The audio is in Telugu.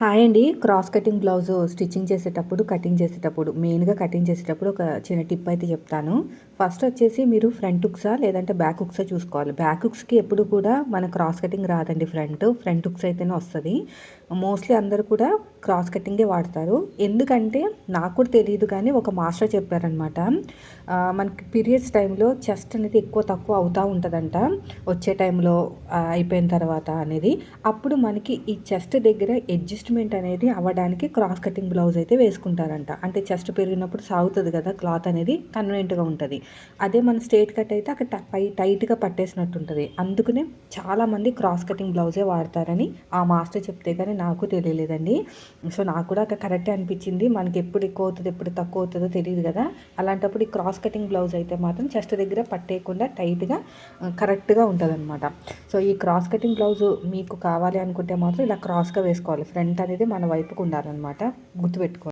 హాయ్ అండి. క్రాస్ కటింగ్ బ్లౌజు స్టిచ్చింగ్ చేసేటప్పుడు, కటింగ్ చేసేటప్పుడు మెయిన్‌గా కటింగ్ చేసేటప్పుడు ఒక చిన్న టిప్ అయితే చెప్తాను. ఫస్ట్ వచ్చేసి మీరు ఫ్రంట్ హుక్సా లేదంటే బ్యాక్ హుక్సా చూసుకోవాలి. బ్యాక్ హుక్స్‌కి ఎప్పుడు కూడా మన క్రాస్ కటింగ్ రాదండి ఫ్రంట్ హుక్స్ అయితేనే వస్తది. మోస్ట్‌లీ అందరూ కూడా క్రాస్ కటింగే వాడతారు. ఎందుకంటే నాకు కూడా తెలీదు కానీ ఒక మాస్టర్ చెప్పారనమాట. మనకి పీరియడ్స్ టైంలో చెస్ట్ అనేది ఎక్కువ తక్కువ అవుతా ఉంటదంట. వచ్చే టైంలో అయిపోయిన తర్వాత అనేది. అప్పుడు మనకి ఈ చెస్ట్ దగ్గర అడ్జస్ట్‌మెంట్ అనేది అవ్వడానికి క్రాస్ కటింగ్ బ్లౌజ్ అయితే వేసుకుంటారంట. అంటే చెస్ట్ పెరిగినప్పుడు సాగుతది కదా! క్లాత్ అనేది కన్వీనియంట్‌గా ఉంటది. అదే మన స్ట్రెయిట్ కట్ అయితే అక్కడ టైట్‌గా పట్టేసినట్టు ఉంటది. అందుకనే చాలామంది క్రాస్ కటింగ్ బ్లౌజే వాడతారని ఆ మాస్టర్ చెప్తే గాని నాకు తెలియలేదండి. సో, నాకు కూడా కరెక్టే అనిపించింది. మనకి ఎప్పుడు ఎక్కువ అవుతదో, ఎప్పుడు తక్కువ అవుతదో తెలీదు కదా! అలాంటప్పుడు ఈ క్రాస్ కటింగ్ బ్లౌజ్ అయితే మాత్రం చెస్ట్ దగ్గర పట్టేయకుండా టైట్‌గా కరెక్ట్‌గా ఉంటదనమాట. సో, ఈ క్రాస్ కటింగ్ బ్లౌజు మీకు కావాలి అనుకుంటే మాత్రం ఇలా క్రాస్‌గా వేసుకోవాలి. ఫ్రంట్ అనేది మన వైపుకు ఉండాలనమాట. గుర్తుపెట్టుకోండి.